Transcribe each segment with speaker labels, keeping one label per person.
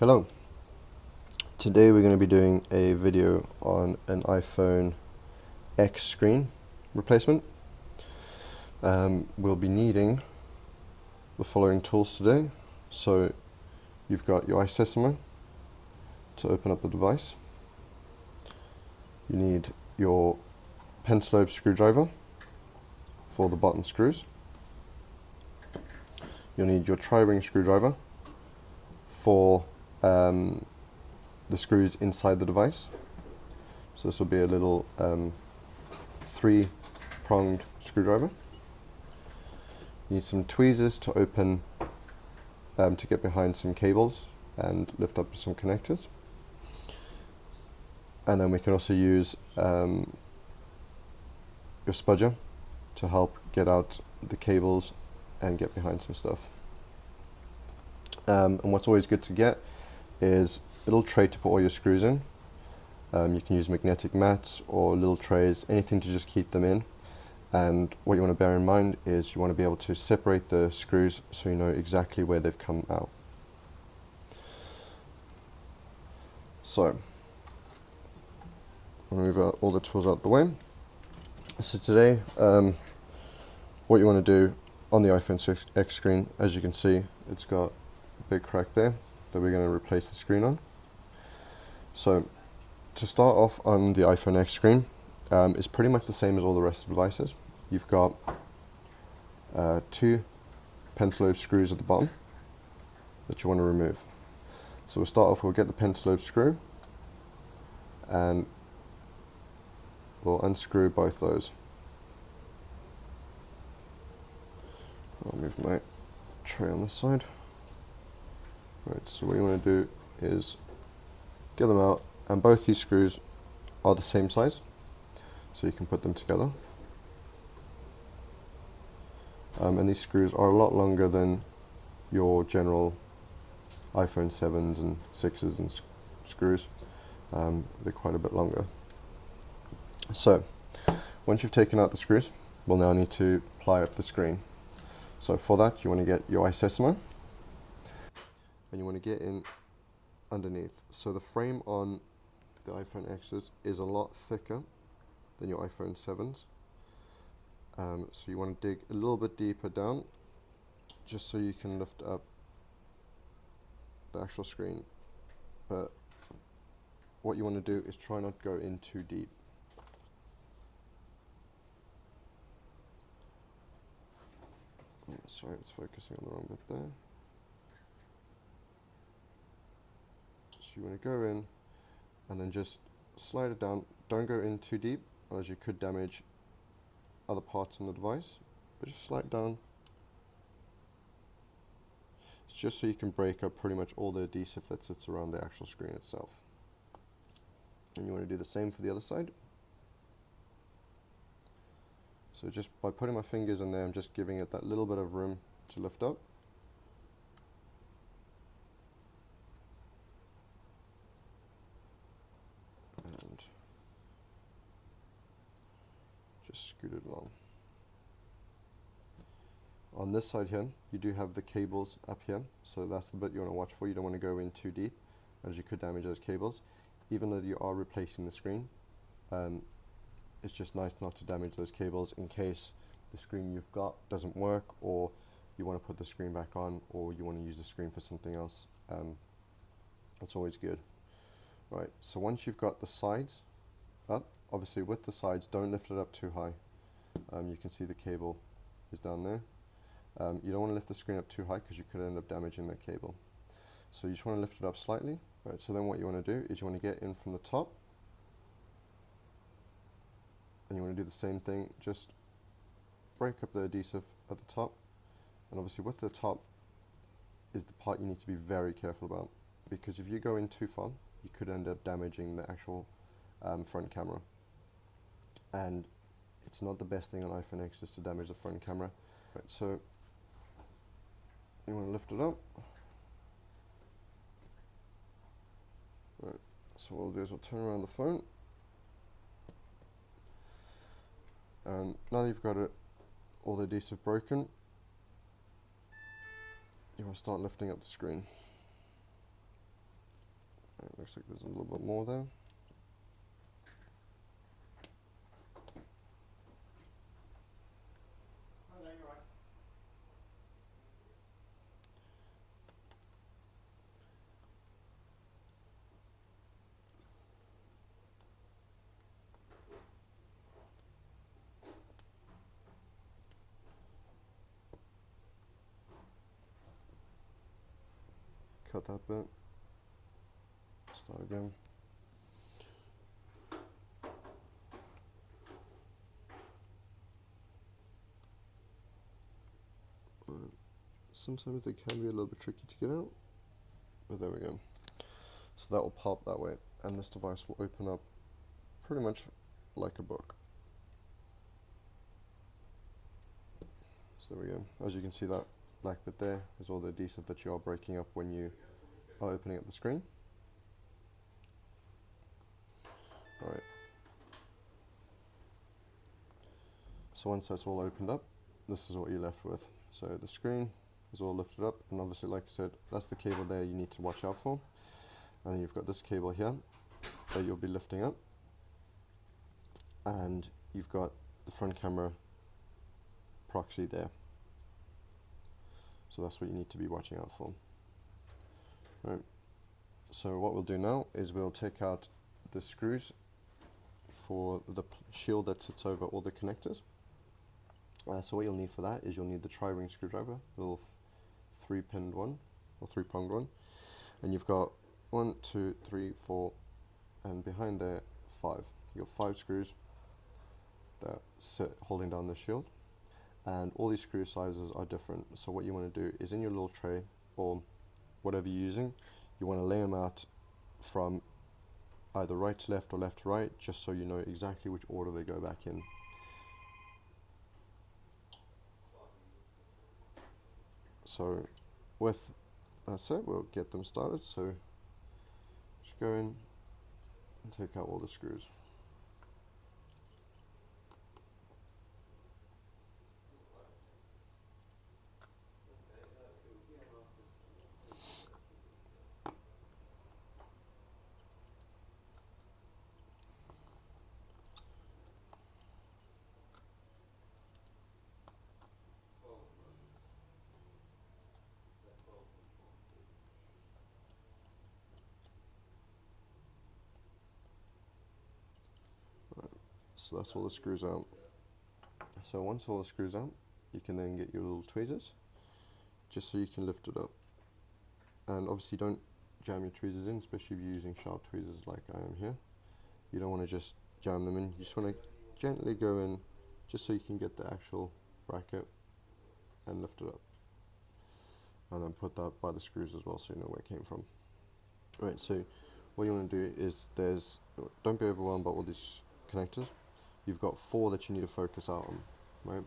Speaker 1: Hello. Today we're going to be doing a video on an iPhone X screen replacement. We'll be needing the following tools today. So you've got your iSystem to open up the device. You need your pentalobe screwdriver for the button screws. You'll need your tri-ring screwdriver for the screws inside the device. So this will be a little 3-pronged screwdriver. You need some tweezers to open, to get behind some cables and lift up some connectors. And then we can also use your spudger to help get out the cables and get behind some stuff. And what's always good to get is a little tray to put all your screws in. You can use magnetic mats or little trays, anything to just keep them in. And what you want to bear in mind is you want to be able to separate the screws so you know exactly where they've come out. So, I'll move all the tools out the way. So today, what you want to do on the iPhone X screen, as you can see, it's got a big crack there that we're going to replace the screen on. So to start off on the iPhone X screen, it's pretty much the same as all the rest of the devices. You've got 2 pentalobe screws at the bottom that you want to remove. So we'll start off, we'll get the pentalobe screw and we'll unscrew both those. I'll move my tray on this side. Right, so what you want to do is get them out, and both these screws are the same size, so you can put them together. And these screws are a lot longer than your general iPhone 7s and 6s and screws. They're quite a bit longer. So once you've taken out the screws, we'll now need to ply up the screen. So for that, you want to get your iSystem and you want to get in underneath. So the frame on the iPhone X's is a lot thicker than your iPhone 7s. So you want to dig a little bit deeper down just so you can lift up the actual screen. But what you want to do is try not to go in too deep. Oh, sorry, it's focusing on the wrong bit there. So you want to go in and then just slide it down. Don't go in too deep, as you could damage other parts on the device, but just slide down. It's just so you can break up pretty much all the adhesive that sits around the actual screen itself. And you want to do the same for the other side. So just by putting my fingers in there, I'm just giving it that little bit of room to lift up. And just scoot it along. On this side here, you do have the cables up here, so that's the bit you want to watch for. You don't want to go in too deep, as you could damage those cables. Even though you are replacing the screen, it's just nice not to damage those cables in case the screen you've got doesn't work, or you want to put the screen back on, or you want to use the screen for something else. It's always good. Right, so once you've got the sides up, obviously with the sides, don't lift it up too high. You can see the cable is down there. You don't want to lift the screen up too high because you could end up damaging that cable. So you just want to lift it up slightly. Right, so then what you want to do is you want to get in from the top, and you want to do the same thing, just break up the adhesive at the top. And obviously with the top is the part you need to be very careful about, because if you go in too far, you could end up damaging the actual front camera. And it's not the best thing on iPhone X is to damage the front camera. Right, so you want to lift it up. Right, so what we'll do is we'll turn around the phone. And now that you've got all the adhesive broken, you want to start lifting up the screen. Looks like there's a little bit more there. Cut that bit. Start again. Sometimes they can be a little bit tricky to get out, but there we go. So that will pop that way, and this device will open up pretty much like a book. So there we go. As you can see, that black bit there is all the adhesive that you are breaking up when you are opening up the screen. Alright. So once that's all opened up, this is what you're left with. So the screen is all lifted up, and obviously, like I said, that's the cable there you need to watch out for. And then you've got this cable here that you'll be lifting up, and you've got the front camera proxy there. So that's what you need to be watching out for. Right. So what we'll do now is we'll take out the screws for the shield that sits over all the connectors. So what you'll need for that is you'll need the tri-ring screwdriver, little 3-pinned one or 3-pronged one, and you've got 1, 2, 3, 4, and behind there 5. You've got 5 screws that sit holding down the shield, and all these screw sizes are different. So what you want to do is in your little tray or whatever you're using, you want to lay them out from either right to left or left to right, just so you know exactly which order they go back in. So with that said, we'll get them started. So just go in and take out all the screws. So that's all the screws out. So once all the screws out, you can then get your little tweezers, just so you can lift it up. And obviously don't jam your tweezers in, especially if you're using sharp tweezers like I am here. You don't want to just jam them in, you just want to gently go in, just so you can get the actual bracket and lift it up. And then put that by the screws as well, so you know where it came from. Alright, so what you want to do is don't be overwhelmed by all these connectors. You've got 4 that you need to focus out on, right?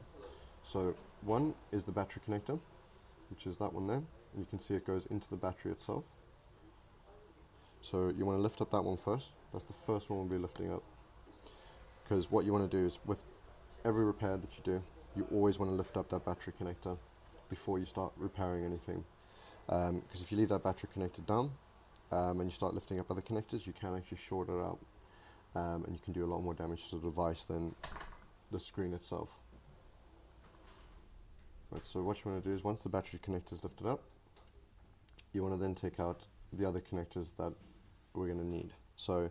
Speaker 1: So one is the battery connector, which is that one there. And you can see it goes into the battery itself. So you want to lift up that one first. That's the first one we'll be lifting up. Because what you want to do is, with every repair that you do, you always want to lift up that battery connector before you start repairing anything. Because if you leave that battery connector down and you start lifting up other connectors, you can actually short it out. And you can do a lot more damage to the device than the screen itself. Right, so what you want to do is, once the battery connector is lifted up, you want to then take out the other connectors that we're going to need. So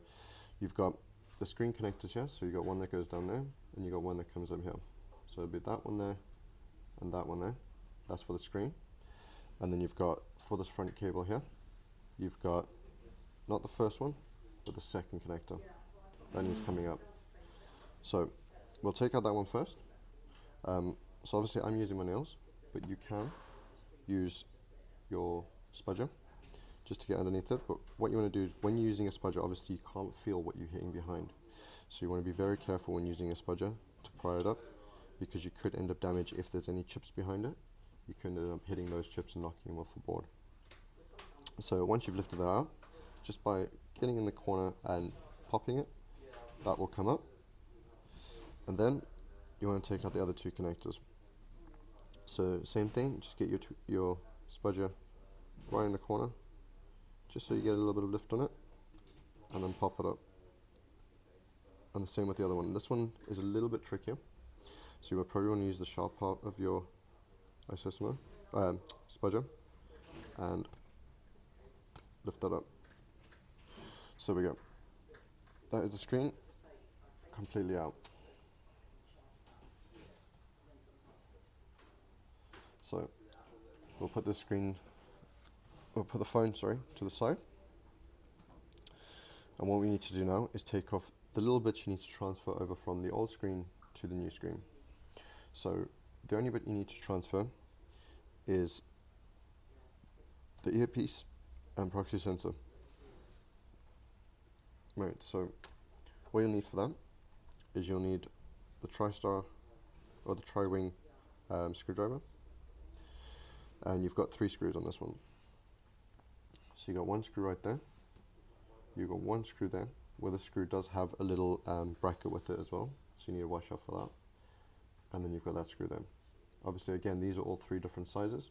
Speaker 1: you've got the screen connectors here, so you've got one that goes down there, and you've got one that comes up here. So it'll be that one there, and that one there. That's for the screen. And then you've got, for this front cable here, you've got not the first one, but the second connector. That needs coming up. So we'll take out that one first. So obviously I'm using my nails, but you can use your spudger just to get underneath it. But what you want to do is, when you're using a spudger, obviously you can't feel what you're hitting behind. So you want to be very careful when using a spudger to pry it up, because you could end up damaged if there's any chips behind it. You could end up hitting those chips and knocking them off the board. So once you've lifted that out, just by getting in the corner and popping it, that will come up. And then you want to take out the other 2 connectors. So same thing, just get your spudger right in the corner, just so you get a little bit of lift on it, and then pop it up. And the same with the other one. This one is a little bit trickier, so you would probably want to use the sharp part of your isostomer, spudger, and lift that up. So we go. That is the screen completely out. So we'll put the phone, to the side. And what we need to do now is take off the little bits you need to transfer over from the old screen to the new screen. So the only bit you need to transfer is the earpiece and proxy sensor. Right, so what you'll need for that is you'll need the TriStar or the Tri-Wing screwdriver, and you've got 3 screws on this one. So you got 1 screw right there, you've got 1 screw there, where the screw does have a little bracket with it as well, so you need to watch out for that. And then you've got that screw there. Obviously, again, these are all 3 different sizes,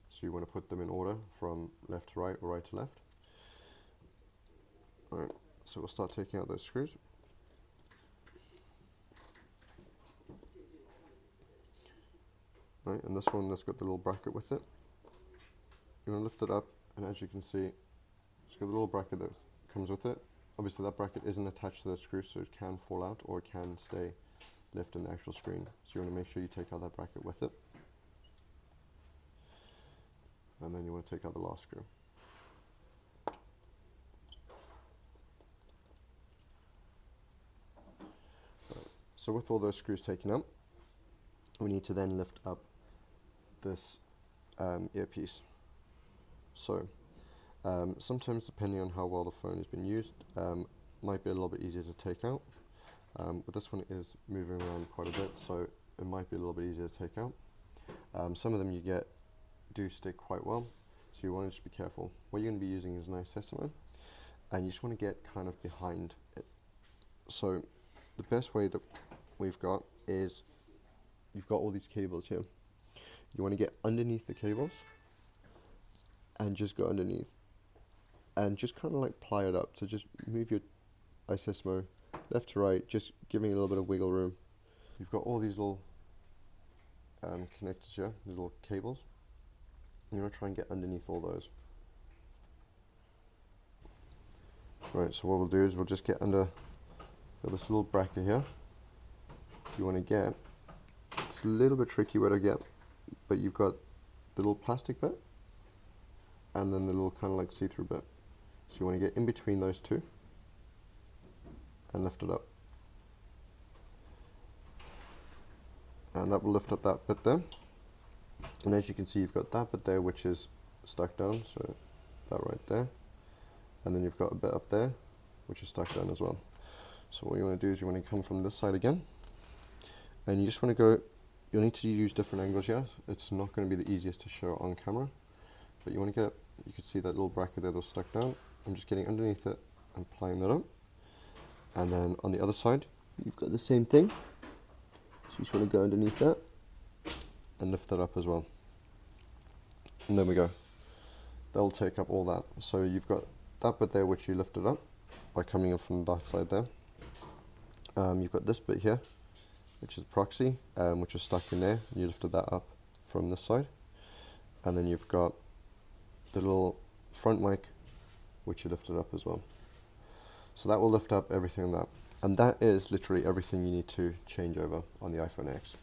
Speaker 1: so you want to put them in order from left to right or right to left. Alright, so we'll start taking out those screws. Right, and this one that's got the little bracket with it, you want to lift it up, and as you can see, it's got a little bracket that comes with it. Obviously that bracket isn't attached to the screw, so it can fall out or it can stay left in the actual screen. So you want to make sure you take out that bracket with it. And then you want to take out the last screw. Right. So with all those screws taken out, we need to then lift up this earpiece. So sometimes, depending on how well the phone has been used, might be a little bit easier to take out. But this one is moving around quite a bit, so it might be a little bit easier to take out. Some of them do stick quite well, so you want to just be careful. What you're going to be using is an isostomer, and you just want to get kind of behind it. So the best way that we've got is, you've got all these cables here. You want to get underneath the cables and just go underneath and just kind of like ply it up. So just move your isostomer left to right, just giving it a little bit of wiggle room. You've got all these little connectors here, these little cables. You want to try and get underneath all those. Right, so what we'll do is we'll just get under this little bracket here. You want to get, it's a little bit tricky where to get, but you've got the little plastic bit and then the little kind of like see-through bit. So you want to get in between those two and lift it up. And that will lift up that bit there. And as you can see, you've got that bit there which is stuck down, so that right there. And then you've got a bit up there which is stuck down as well. So what you want to do is you want to come from this side again, and you just want to go, you'll need to use different angles here. It's not going to be the easiest to show on camera, but you want to get, you can see that little bracket there that's stuck down. I'm just getting underneath it and plying that up. And then on the other side, you've got the same thing. So you just want to go underneath that and lift that up as well. And there we go. That'll take up all that. So you've got that bit there which you lifted up by coming in from that side there. You've got this bit here, which is proxy, which is stuck in there. You lifted that up from this side. And then you've got the little front mic, which you lifted up as well. So that will lift up everything on that. And that is literally everything you need to change over on the iPhone X.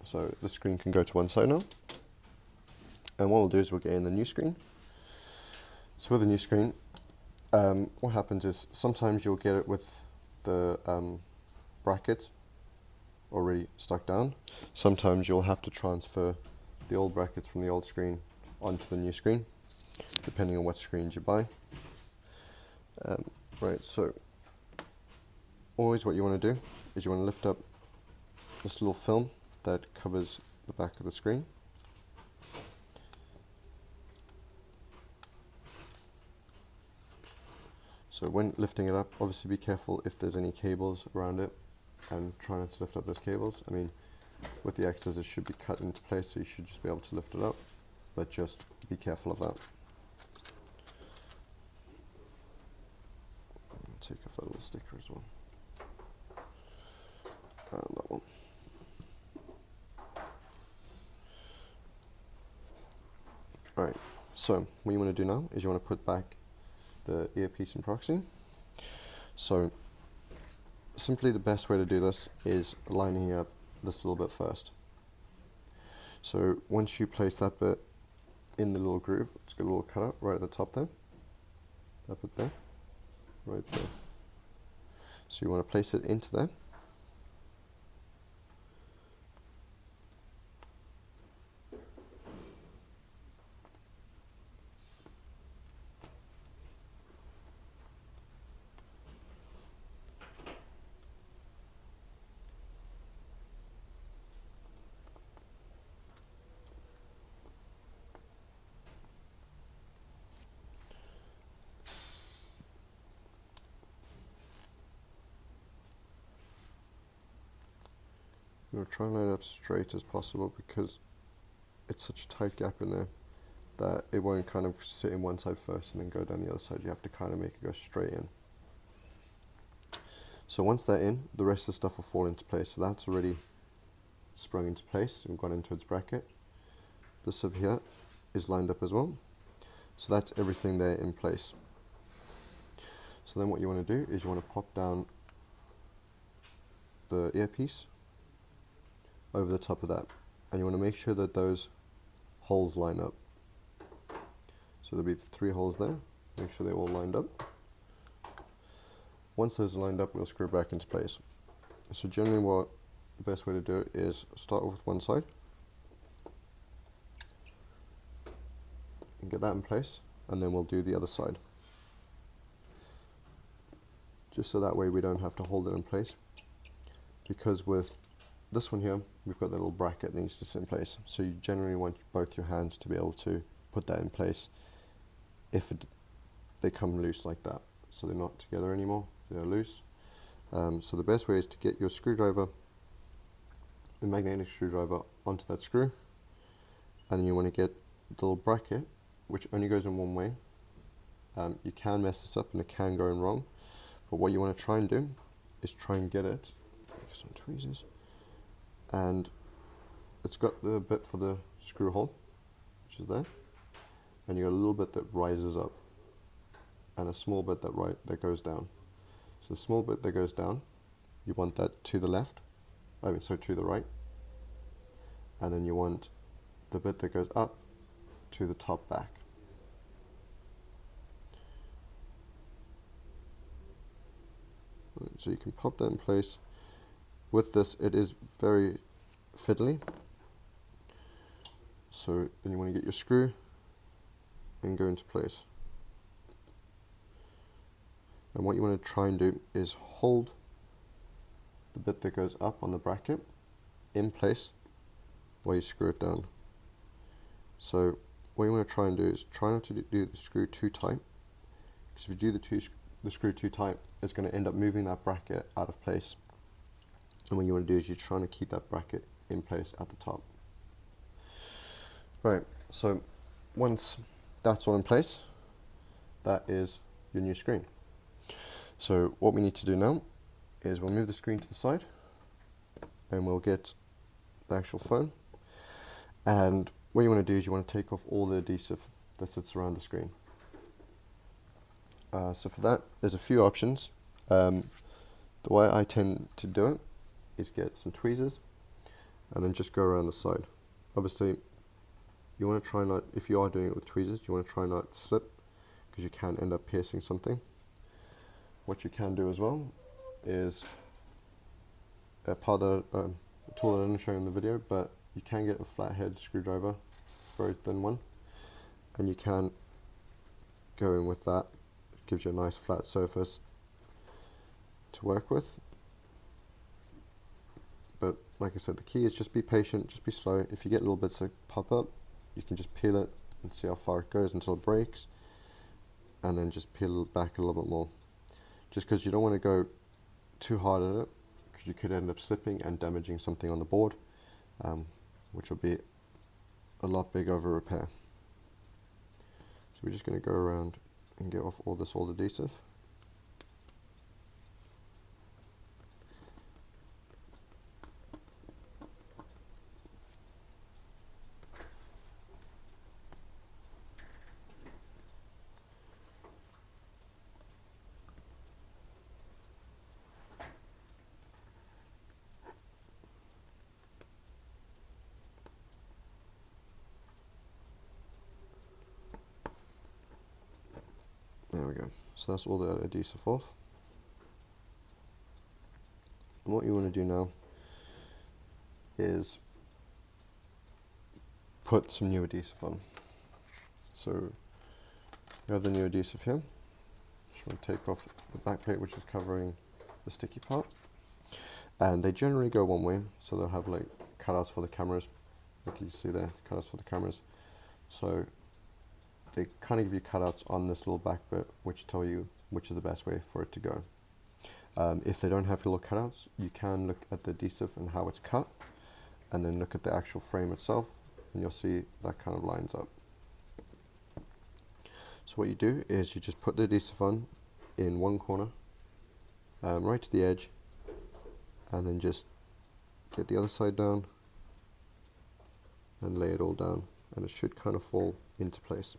Speaker 1: So the screen can go to one side now. And what we'll do is we'll get in the new screen. So with the new screen, what happens is sometimes you'll get it with the bracket already stuck down. Sometimes you'll have to transfer the old brackets from the old screen onto the new screen, depending on what screens you buy. Right, so always what you want to do is you want to lift up this little film that covers the back of the screen. So when lifting it up, obviously be careful if there's any cables around it, and try not to lift up those cables. I mean, with the X's it should be cut into place, so you should just be able to lift it up, but just be careful of that. off that little sticker as well. And that one. Alright, so what you want to do now is you want to put back the earpiece in proxy. So simply the best way to do this is lining up this little bit first. So once you place that bit in the little groove, it's got a little cutout right at the top there. That bit there, right there. So you want to place it into there. You want to try and line it up straight as possible because it's such a tight gap in there that it won't kind of sit in one side first and then go down the other side. You have to kind of make it go straight in. So once they're in, the rest of the stuff will fall into place. So that's already sprung into place and gone into its bracket. This stuff here is lined up as well. So that's everything there in place. So then what you want to do is you want to pop down the earpiece over the top of that, and you want to make sure that those holes line up. So there'll be 3 holes there. Make sure they're all lined up. Once those are lined up, we'll screw back into place. So generally what the best way to do it is start off with one side and get that in place, and then we'll do the other side. Just so that way we don't have to hold it in place, because with this one here, we've got the little bracket that needs to sit in place. So you generally want both your hands to be able to put that in place if they come loose like that. So they're not together anymore, they're loose. So the best way is to get your screwdriver, a magnetic screwdriver, onto that screw, and then you want to get the little bracket, which only goes in one way. You can mess this up and it can go in wrong, but what you want to try and do is try and get it, some tweezers, and it's got the bit for the screw hole, which is there, and you got a little bit that rises up and a small bit that goes down. So the small bit that goes down, you want that to the left, to the right, and then you want the bit that goes up to the top back. So you can pop that in place. With this, it is very fiddly. So then you want to get your screw and go into place. And what you want to try and do is hold the bit that goes up on the bracket in place while you screw it down. So what you want to try and do is try not to do the screw too tight, because if you do the screw too tight, it's going to end up moving that bracket out of place. And what you want to do is you're trying to keep that bracket in place at the top. Right, so once that's all in place, that is your new screen. So what we need to do now is we'll move the screen to the side and we'll get the actual phone. And what you want to do is you want to take off all the adhesive that sits around the screen. So for that, there's a few options. The way I tend to do it is get some tweezers and then just go around the side. Obviously, you want to try not, if you are doing it with tweezers, you want to try not to slip, because you can end up piercing something. What you can do as well is a tool that I didn't show in the video, but you can get a flathead screwdriver, very thin one, and you can go in with that. It gives you a nice flat surface to work with. But like I said, the key is just be patient, just be slow. If you get little bits that pop up, you can just peel it and see how far it goes until it breaks, and then just peel it back a little bit more. Just because you don't want to go too hard at it, because you could end up slipping and damaging something on the board, which will be a lot bigger of a repair. So we're just going to go around and get off all this old adhesive. So that's all the adhesive off. And what you want to do now is put some new adhesive on. So you have the new adhesive here. Just want to take off the back plate which is covering the sticky part. And they generally go one way, so they'll have like cutouts for the cameras, like you see there, cutouts for the cameras. So they kind of give you cutouts on this little back bit which tell you which is the best way for it to go. If they don't have little cutouts, you can look at the adhesive and how it's cut, and then look at the actual frame itself, and you'll see that kind of lines up. So what you do is you just put the adhesive on in one corner, right to the edge, and then just get the other side down and lay it all down, and it should kind of fall into place.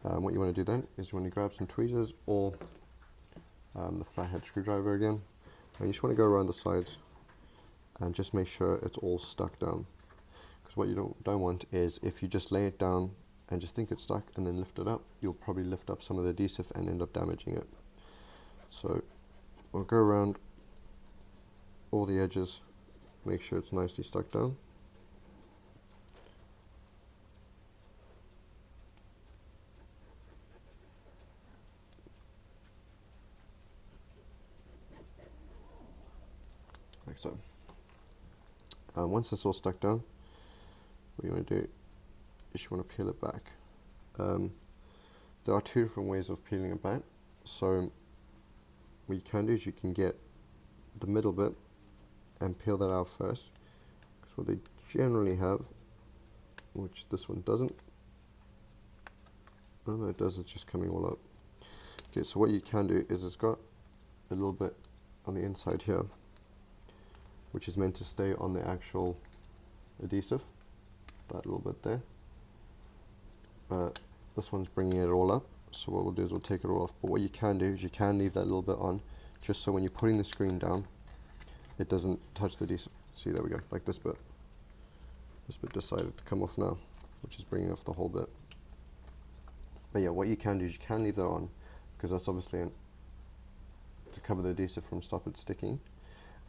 Speaker 1: What you want to do then is you want to grab some tweezers or the flathead screwdriver again, and you just want to go around the sides and just make sure it's all stuck down, because what you don't want is if you just lay it down and just think it's stuck and then lift it up, you'll probably lift up some of the adhesive and end up damaging it. So we'll go around all the edges, make sure it's nicely stuck down. Like so. Once it's all stuck down, what you want to do is you want to peel it back. There are two different ways of peeling it back. So what you can do is you can get the middle bit and peel that out first, because what they generally have, which this one doesn't, oh no it does, it's just coming all up. Okay, so what you can do is it's got a little bit on the inside here which is meant to stay on the actual adhesive, that little bit there, but this one's bringing it all up, so what we'll do is we'll take it all off. But what you can do is you can leave that little bit on, just so when you're putting the screen down it doesn't touch the adhesive. See, there we go, like this bit decided to come off now, which is bringing off the whole bit. But yeah, what you can do is you can leave that on, because that's obviously to cover the adhesive from stop it sticking,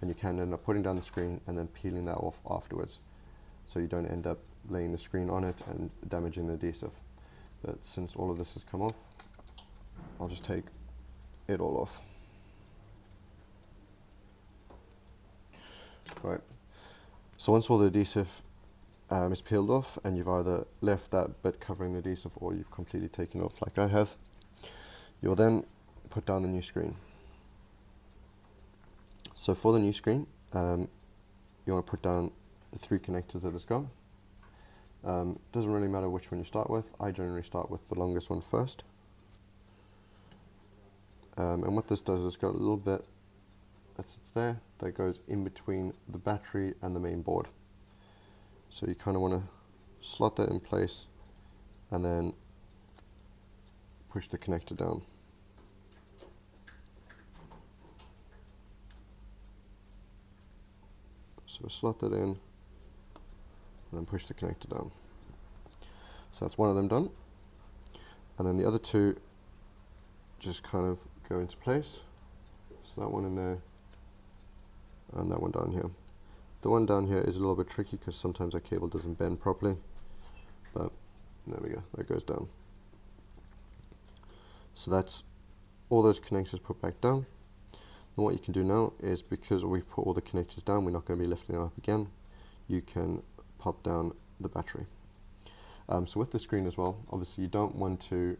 Speaker 1: and you can end up putting down the screen and then peeling that off afterwards, so you don't end up laying the screen on it and damaging the adhesive. But since all of this has come off, I'll just take it all off. Right, so once all the adhesive is peeled off, and you've either left that bit covering the adhesive or you've completely taken it off like I have, you'll then put down the new screen. So for the new screen, you want to put down the 3 connectors that it's got. Doesn't really matter which one you start with. I generally start with the longest one first. And what this does is it's got a little bit that sits there that goes in between the battery and the main board. So you kind of want to slot that in place and then push the connector down. So slot that in and then push the connector down. So that's one of them done. And then the other 2 just kind of go into place. So that one in there and that one down here. The one down here is a little bit tricky because sometimes that cable doesn't bend properly, but there we go, that goes down. So that's all those connectors put back down. And what you can do now is, because we've put all the connectors down, we're not going to be lifting them up again, you can pop down the battery. So with the screen as well, obviously you don't want to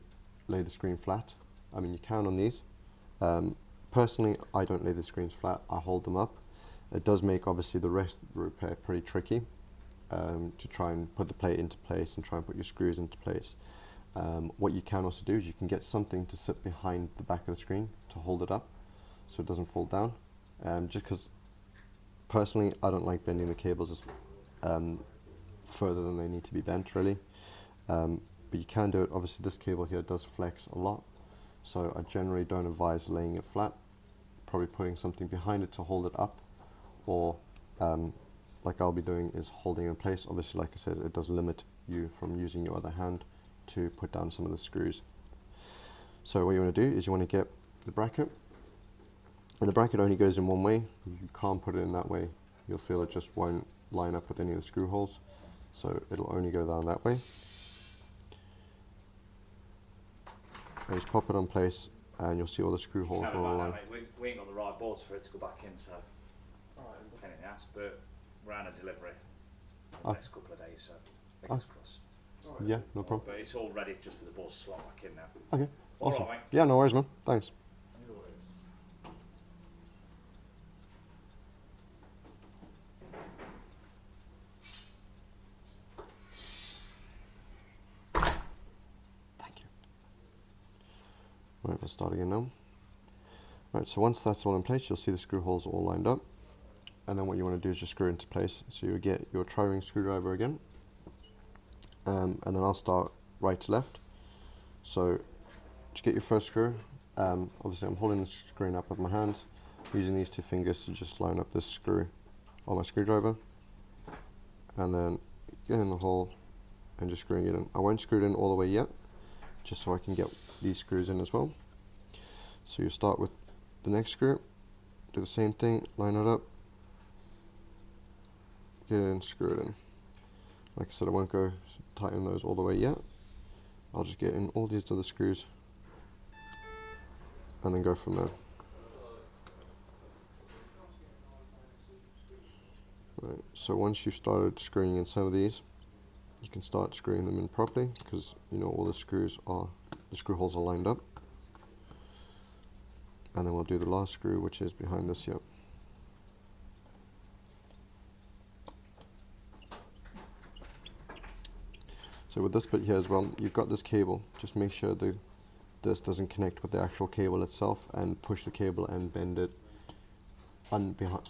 Speaker 1: lay the screen flat. I mean, you can on these. Personally, I don't lay the screens flat, I hold them up. It does make obviously the rest of the repair pretty tricky, to try and put the plate into place and try and put your screws into place. What you can also do is you can get something to sit behind the back of the screen to hold it up so it doesn't fall down. Just because personally I don't like bending the cables as further than they need to be bent really. But you can do it. Obviously this cable here does flex a lot, so I generally don't advise laying it flat, probably putting something behind it to hold it up, or like I'll be doing is holding it in place. Obviously, like I said, it does limit you from using your other hand to put down some of the screws. So what you want to do is you want to get the bracket, and the bracket only goes in one way. You can't put it in that way. You'll feel it just won't line up with any of the screw holes, so it'll only go down that way. And just pop it on place, and you'll see all the screw holes are all aligned.
Speaker 2: We ain't got the right boards for it to go back in, so pain in the ass, but we're on a delivery in the next couple of days, so fingers crossed.
Speaker 1: Yeah, no problem.
Speaker 2: But it's all ready just for the boards to slot back in now.
Speaker 1: Okay, awesome.
Speaker 2: All right, mate.
Speaker 1: Yeah, no worries, man. Thanks. Thank you. Right, let's start again now. Right, so once that's all in place, you'll see the screw holes all lined up. And then what you want to do is just screw it into place. So you get your tri-ring screwdriver again. And then I'll start right to left. So to get your first screw, obviously I'm holding the screen up with my hands, using these two fingers to just line up this screw on my screwdriver. And then get in the hole and just screwing it in. I won't screw it in all the way yet, just so I can get these screws in as well. So you start with the next screw, do the same thing, line it up, get it in, screw it in. Like I said, I won't go tighten those all the way yet. I'll just get in all these other screws and then go from there. Right, so once you've started screwing in some of these, you can start screwing them in properly, because you know all the screw holes are lined up. And then we'll do the last screw, which is behind this here. So with this bit here as well, you've got this cable. Just make sure this doesn't connect with the actual cable itself, and push the cable and bend it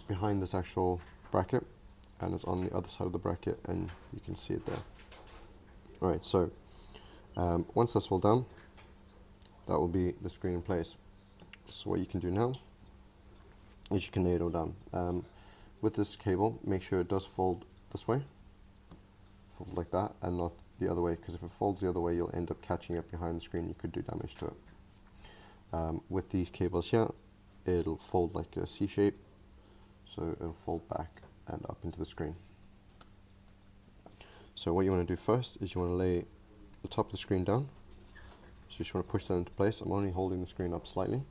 Speaker 1: behind this actual bracket, and it's on the other side of the bracket, and you can see it there. Alright, so once that's all done, that will be the screen in place. So what you can do now is you can lay it all down. With this cable, make sure it does fold this way, fold like that, and not the other way, because if it folds the other way, you'll end up catching it behind the screen. You could do damage to it. With these cables here, it'll fold like a C shape, so it'll fold back and up into the screen. So what you want to do first is you want to lay the top of the screen down. So you just want to push that into place. I'm only holding the screen up slightly,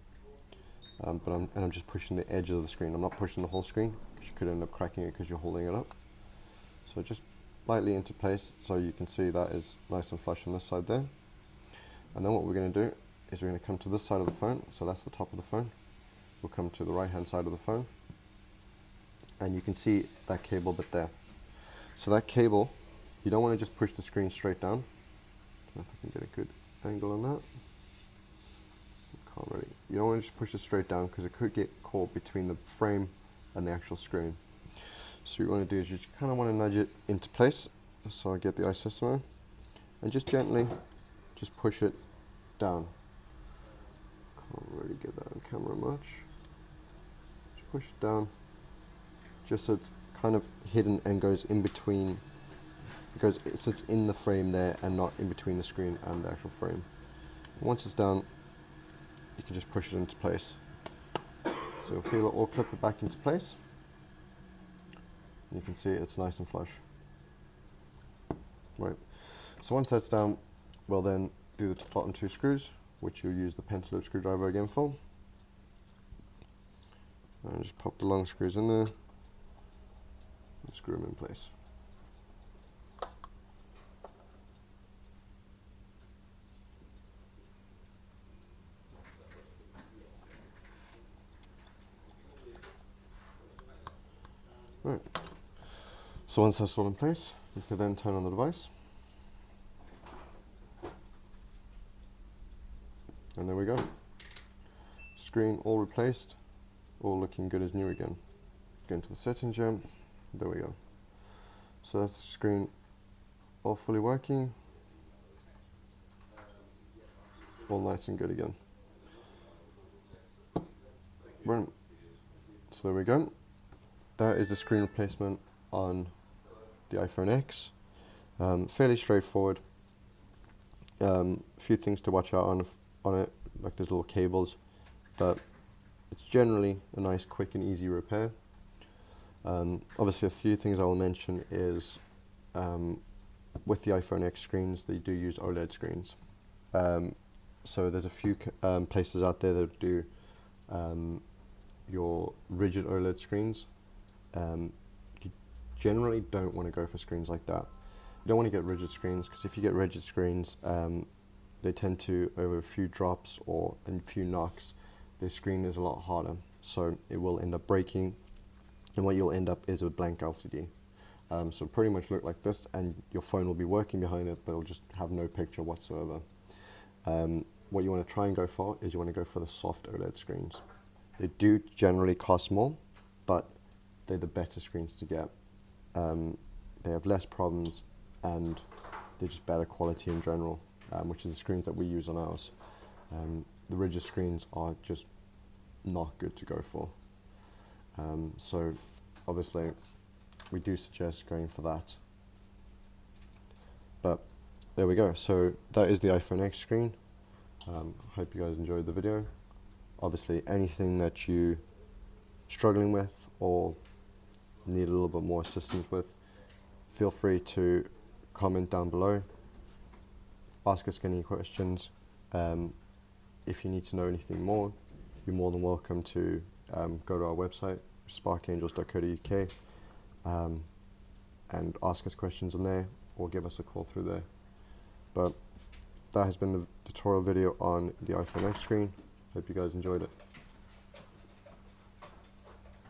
Speaker 1: but I'm just pushing the edge of the screen. I'm not pushing the whole screen, because you could end up cracking it because you're holding it up. So just lightly into place, so you can see that is nice and flush on this side there. And then what we're going to do is we're going to come to this side of the phone, so that's the top of the phone. We'll come to the right hand side of the phone, and you can see that cable bit there. So that cable, you don't want to just push the screen straight down. I don't know if I can get a good angle on that. Can't really. You don't want to just push it straight down, because it could get caught between the frame and the actual screen. So what you want to do is you just kind of want to nudge it into place. So I get the isostomer, and just gently just push it down. Can't really get that on camera much. Just push it down, just so it's kind of hidden and goes in between, because it sits in the frame there and not in between the screen and the actual frame. Once it's down, you can just push it into place. So you'll feel it all clip it back into place. You can see it's nice and flush. Right. So once that's down, we'll then do the bottom two screws, which you'll use the pentaloop screwdriver again for. And just pop the long screws in there and screw them in place. Right. So once that's all in place, you can then turn on the device. And there we go. Screen all replaced, all looking good as new again. Go into the settings here, there we go. So that's the screen all fully working, all nice and good again. Right. So there we go. That is the screen replacement on the iPhone X. Fairly straightforward. A few things to watch out on it. like there's little cables, but it's generally a nice, quick and easy repair. Obviously, a few things I will mention is with the iPhone X screens, they do use OLED screens. So there's a few places out there that do your rigid OLED screens. You generally don't want to go for screens like that. You don't want to get rigid screens, because if you get rigid screens, they tend to, over a few drops or a few knocks, the screen is a lot harder, so it will end up breaking, and what you'll end up is a blank LCD. So pretty much look like this, and your phone will be working behind it, but it'll just have no picture whatsoever. What you want to try and go for is you want to go for the soft OLED screens. They do generally cost more, but they're the better screens to get. They have less problems, and they're just better quality in general, which is the screens that we use on ours. The rigid screens are just not good to go for. So obviously we do suggest going for that. But there we go. So that is the iPhone X screen. Hope you guys enjoyed the video. Obviously anything that you struggling with or need a little bit more assistance with, feel free to comment down below. Ask us any questions. If you need to know anything more, you're more than welcome to go to our website, sparkangels.co.uk, and ask us questions on there, or give us a call through there. But that has been the tutorial video on the iPhone X screen. Hope you guys enjoyed it.